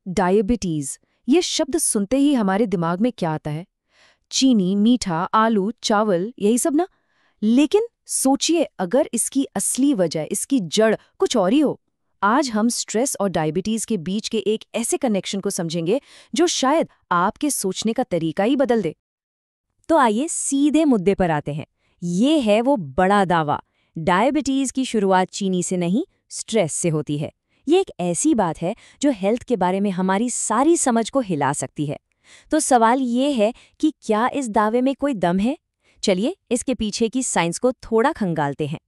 Diabetes, ये शब्द सुनते ही हमारे दिमाग में क्या आता है? चीनी, मीठा, आलू, चावल, यही सब ना। लेकिन सोचिए, अगर इसकी असली वजह, इसकी जड़ कुछ और ही हो। आज हम स्ट्रेस और डायबिटीज के बीच के एक ऐसे कनेक्शन को समझेंगे जो शायद आपके सोचने का तरीका ही बदल दे। तो आइए सीधे मुद्दे पर आते हैं। ये है वो बड़ा दावा। डायबिटीज की शुरुआत चीनी से नहीं, स्ट्रेस से होती है। ये एक ऐसी बात है जो हेल्थ के बारे में हमारी सारी समझ को हिला सकती है। तो सवाल ये है कि क्या इस दावे में कोई दम है? चलिए इसके पीछे की साइंस को थोड़ा खंगालते हैं।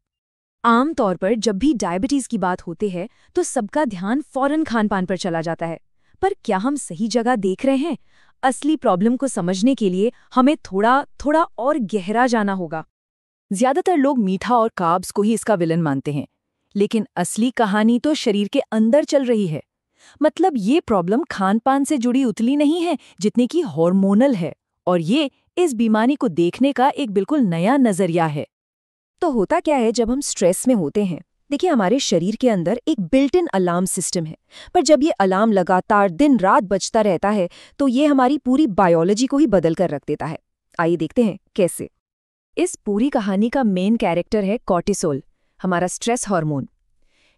आमतौर पर जब भी डायबिटीज की बात होती है तो सबका ध्यान फौरन खान पान पर चला जाता है। पर क्या हम सही जगह देख रहे हैं? असली प्रॉब्लम को समझने के लिए हमें थोड़ा थोड़ा और गहरा जाना होगा। ज्यादातर लोग मीठा और कार्ब्स को ही इसका विलन मानते हैं, लेकिन असली कहानी तो शरीर के अंदर चल रही है। मतलब ये प्रॉब्लम खान पान से जुड़ी उतनी नहीं है जितनी कि हार्मोनल है, और ये इस बीमारी को देखने का एक बिल्कुल नया नजरिया है। तो होता क्या है जब हम स्ट्रेस में होते हैं? देखिए, हमारे शरीर के अंदर एक बिल्ट इन अलार्म सिस्टम है, पर जब ये अलार्म लगातार दिन रात बजता रहता है तो ये हमारी पूरी बायोलॉजी को ही बदल कर रख देता है। आइए देखते हैं कैसे। इस पूरी कहानी का मेन कैरेक्टर है कॉर्टिसोल, हमारा स्ट्रेस हार्मोन।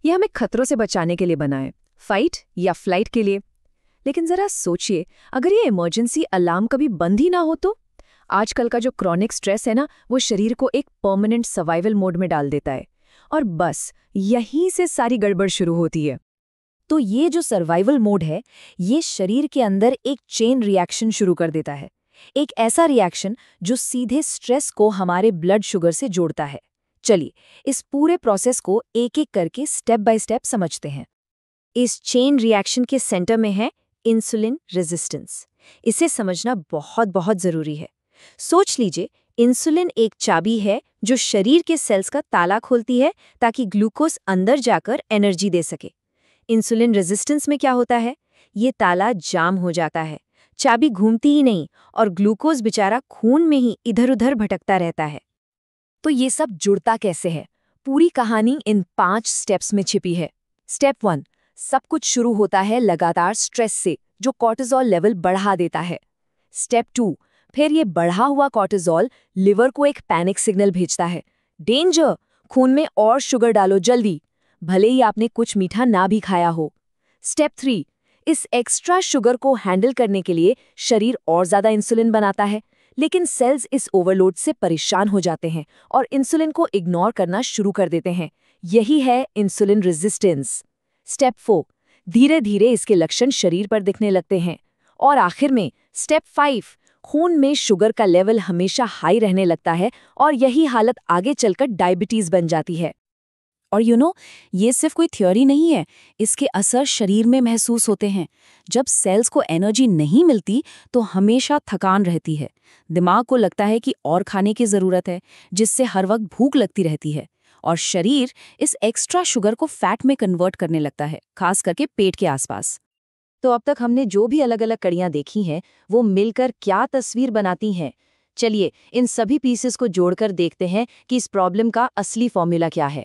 ये हमें खतरों से बचाने के लिए बना है, फाइट या फ्लाइट के लिए। लेकिन जरा सोचिए, अगर ये इमरजेंसी अलार्म कभी बंद ही ना हो तो? आजकल का जो क्रॉनिक स्ट्रेस है ना, वो शरीर को एक परमानेंट सर्वाइवल मोड में डाल देता है, और बस यहीं से सारी गड़बड़ शुरू होती है। तो ये जो सर्वाइवल मोड है, ये शरीर के अंदर एक चेन रिएक्शन शुरू कर देता है। एक ऐसा रिएक्शन जो सीधे स्ट्रेस को हमारे ब्लड शुगर से जोड़ता है। चलिए इस पूरे प्रोसेस को एक एक करके स्टेप बाय स्टेप समझते हैं। इस चेन रिएक्शन के सेंटर में है इंसुलिन रेजिस्टेंस। इसे समझना बहुत बहुत जरूरी है। सोच लीजिए, इंसुलिन एक चाबी है जो शरीर के सेल्स का ताला खोलती है ताकि ग्लूकोज अंदर जाकर एनर्जी दे सके। इंसुलिन रेजिस्टेंस में क्या होता है? ये ताला जाम हो जाता है, चाबी घूमती ही नहीं, और ग्लूकोज बेचारा खून में ही इधर उधर भटकता रहता है। तो ये सब जुड़ता कैसे है? पूरी कहानी इन 5 स्टेप्स में छिपी है। स्टेप 1, सब कुछ शुरू होता है लगातार स्ट्रेस से, जो कॉर्टिसोल लेवल बढ़ा देता है। स्टेप 2, फिर ये बढ़ा हुआ कॉर्टिसोल लिवर को एक पैनिक सिग्नल भेजता है, डेंजर, खून में और शुगर डालो जल्दी, भले ही आपने कुछ मीठा ना भी खाया हो। स्टेप 3, इस एक्स्ट्रा शुगर को हैंडल करने के लिए शरीर और ज्यादा इंसुलिन बनाता है, लेकिन सेल्स इस ओवरलोड से परेशान हो जाते हैं और इंसुलिन को इग्नोर करना शुरू कर देते हैं। यही है इंसुलिन रेजिस्टेंस। स्टेप 4, धीरे धीरे इसके लक्षण शरीर पर दिखने लगते हैं। और आखिर में स्टेप 5, खून में शुगर का लेवल हमेशा हाई रहने लगता है, और यही हालत आगे चलकर डायबिटीज बन जाती है। और ये सिर्फ कोई थ्योरी नहीं है, इसके असर शरीर में महसूस होते हैं। जब सेल्स को एनर्जी नहीं मिलती तो हमेशा थकान रहती है, दिमाग को लगता है कि और खाने की ज़रूरत है, जिससे हर वक्त भूख लगती रहती है, और शरीर इस एक्स्ट्रा शुगर को फैट में कन्वर्ट करने लगता है, खास करके पेट के आसपास। तो अब तक हमने जो भी अलग अलग कड़ियाँ देखी हैं, वो मिलकर क्या तस्वीर बनाती हैं? चलिए इन सभी पीसेस को जोड़कर देखते हैं कि इस प्रॉब्लम का असली फॉर्मूला क्या है।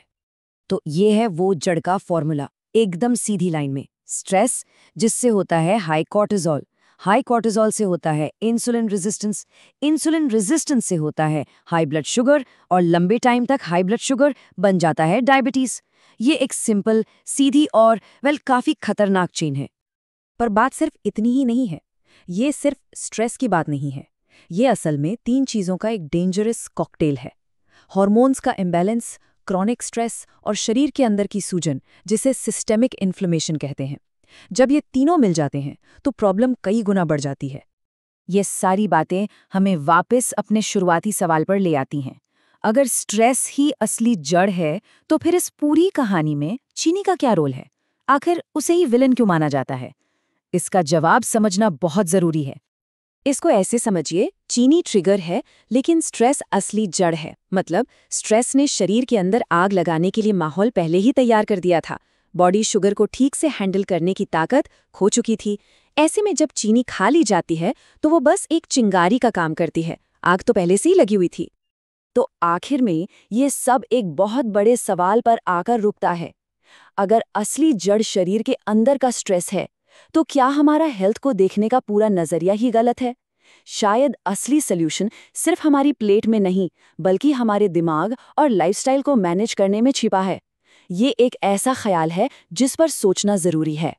तो ये है वो जड़ का फॉर्मूला, एकदम सीधी लाइन में। स्ट्रेस, जिससे होता है हाई कॉर्टिसोल, हाई कॉर्टिसोल से होता है इंसुलिन रेजिस्टेंस, इंसुलिन रेजिस्टेंस से होता है हाई ब्लड शुगर, और लंबे टाइम तक हाई ब्लड शुगर बन जाता है डायबिटीज। ये एक सिंपल, सीधी और काफी खतरनाक चेन है। पर बात सिर्फ इतनी ही नहीं है। ये सिर्फ स्ट्रेस की बात नहीं है, ये असल में 3 चीजों का एक डेंजरस कॉकटेल है। हार्मोन्स का इम्बैलेंस, क्रॉनिक स्ट्रेस, और शरीर के अंदर की सूजन, जिसे सिस्टेमिक इन्फ्लेमेशन कहते हैं। जब ये तीनों मिल जाते हैं तो प्रॉब्लम कई गुना बढ़ जाती है। ये सारी बातें हमें वापस अपने शुरुआती सवाल पर ले आती हैं। अगर स्ट्रेस ही असली जड़ है तो फिर इस पूरी कहानी में चीनी का क्या रोल है? आखिर उसे ही विलन क्यों माना जाता है? इसका जवाब समझना बहुत जरूरी है। इसको ऐसे समझिए, चीनी ट्रिगर है, लेकिन स्ट्रेस असली जड़ है। मतलब स्ट्रेस ने शरीर के अंदर आग लगाने के लिए माहौल पहले ही तैयार कर दिया था। बॉडी शुगर को ठीक से हैंडल करने की ताकत खो चुकी थी। ऐसे में जब चीनी खा ली जाती है तो वो बस एक चिंगारी का काम करती है, आग तो पहले से ही लगी हुई थी। तो आखिर में ये सब एक बहुत बड़े सवाल पर आकर रुकता है। अगर असली जड़ शरीर के अंदर का स्ट्रेस है, तो क्या हमारा हेल्थ को देखने का पूरा नजरिया ही गलत है? शायद असली सल्यूशन सिर्फ हमारी प्लेट में नहीं, बल्कि हमारे दिमाग और लाइफस्टाइल को मैनेज करने में छिपा है। ये एक ऐसा ख्याल है जिस पर सोचना जरूरी है।